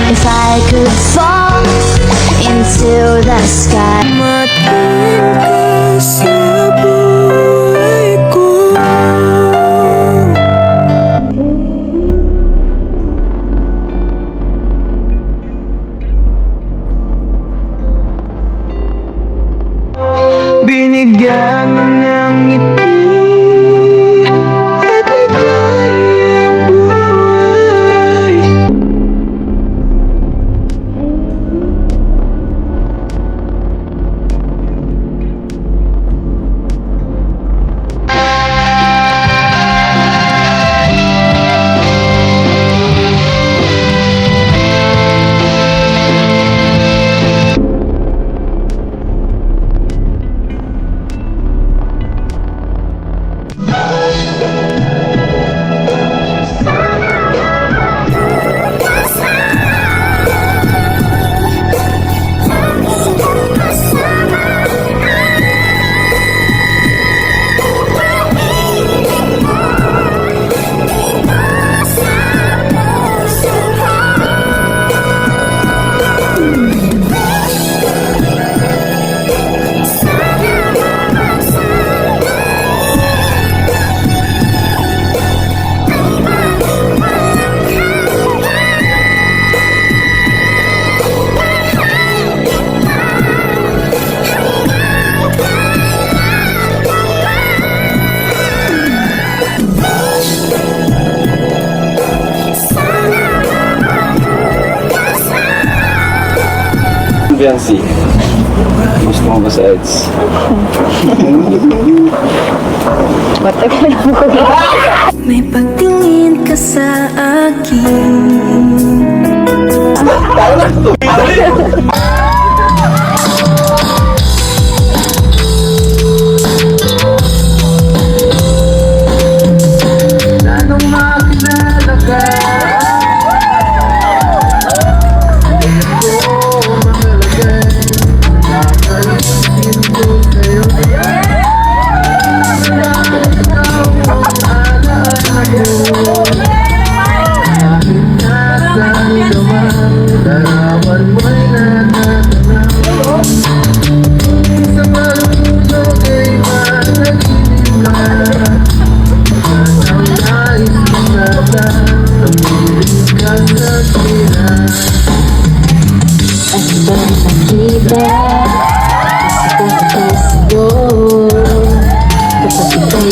If I could fall into the sky, matiin ka sa buhay ko. Binigyan mo ng ngiti at ika'y ang buhay. Fiancé, gusto mo ba sa EDS? May pagtingin ka sa akin. Anong makilala ka?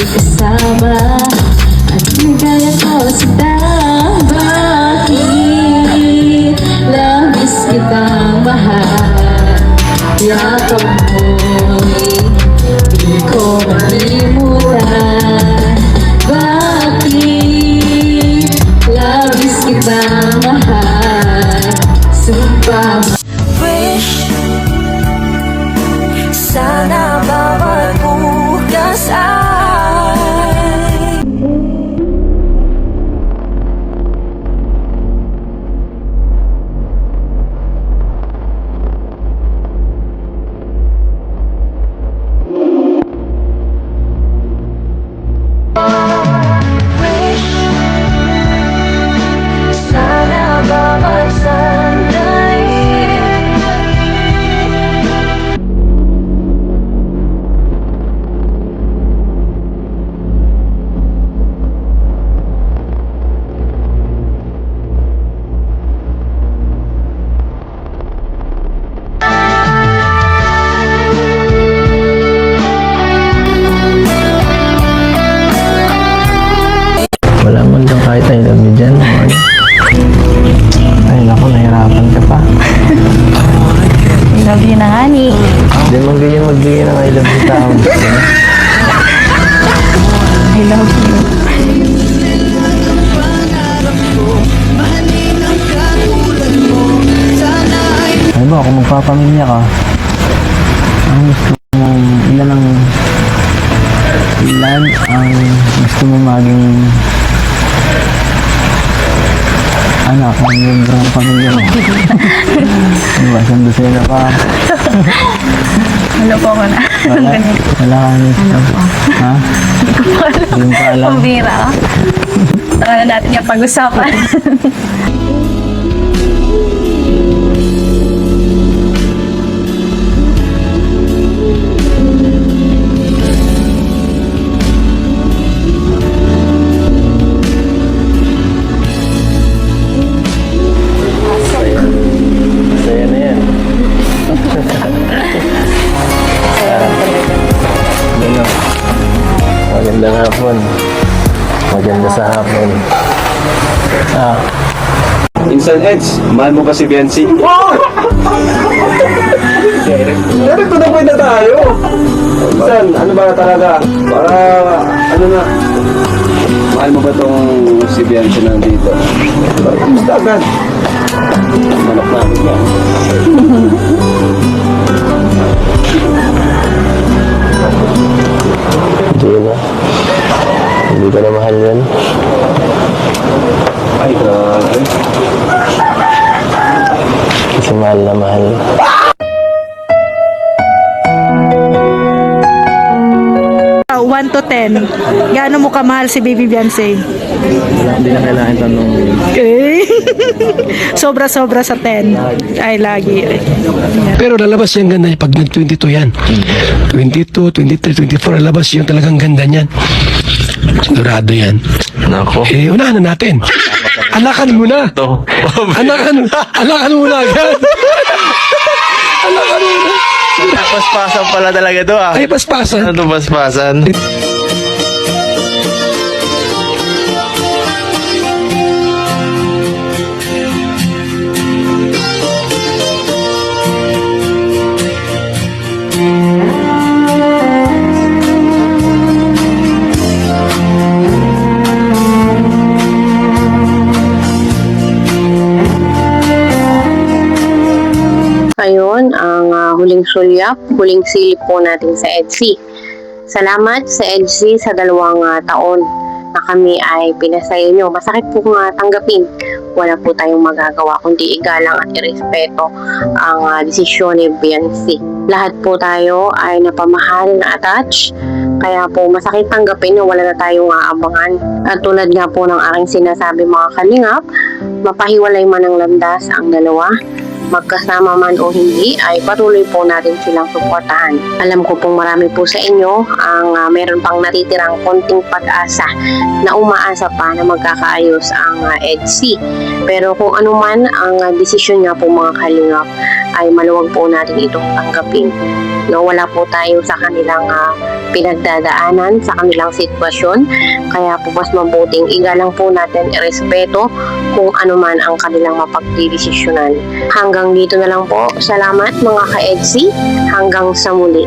Kasama at nagaya ko sa bakit labis kitang mahal. Yakap mo'y di ko malimutan. Bakit labis kitang mahal. Sumpah wish sana bawat bukas Wala man lang kahit I love you dyan. Ay naku, nahirapan ka pa. I love you na nga ni. Hindi man ganyan magbigay ng I love you tao. I love you. Ano ba, kung magpapamilya ka, ang gusto mong, ilan ang gusto mo maging anak ng miyembro ng pamilya mo? Diba, sandosena pa. Ano po ko na? Wala kang miss ka. Ha? Hindi mo pa alam. Pambira ka. Saka na natin yung pag-usapan. Saya na yan. Ano? Magandang hapon. Maganda sa hapon. Insan Eds, mahal mo ba si Biancy? Direct to the point na tayo. Insan, ano ba talaga? Para, ano na, mahal mo ba tong si Biancy nandito? Basta agad. Manok namin yan. Hindi na. Hindi ko na mahal yan. Ay, grabe. Kasi mahal na mahal. Ah, 1 to 10. Gaano mo kamahal si Baby Beyonce? Hindi na kailangan tanongin. Okay. Sobra-sobra sa 10. Ay, lagi. Pero lalabas yung ganda niya pag nag-22 yan. 22, 23, 24, lalabas yung talagang ganda niyan. Sigurado yan. Nako. Unahan na natin. Anakan mo na. Anakan mo na agad. Anakan mo na. Paspasan pala talaga to ah. Ay, paspasan. Ano paspasan? Ngayon, ang huling sulyap, huling silip po natin sa EDSI. Salamat sa EDSI sa 2 taon na kami ay pinasaya nyo. Masakit po tanggapin. Wala po tayong magagawa kundi igalang at irespeto ang desisyon ni Biancy. Lahat po tayo ay napamahal na attach. Kaya po masakit tanggapin na wala na tayong aabangan. At tulad nga po ng aking sinasabi mga kalingap, mapahiwalay man ang landas ang dalawa. Magkasama man o hindi ay patuloy po natin silang suportahan. Alam ko pong marami po sa inyo ang meron pang natitirang konting pag-asa na umaasa pa na magkakaayos ang EDSI. Pero kung ano man ang desisyon nga po mga kalingap ay maluwag po natin itong tanggapin. No, wala po tayo sa kanilang pinagdadaanan, sa kanilang sitwasyon. Kaya po mas mabuting igalang po natin irespeto kung ano man ang kanilang mapagdidesisyonan. Hanggang dito na lang po. Salamat mga ka-EDSI. Hanggang sa muli.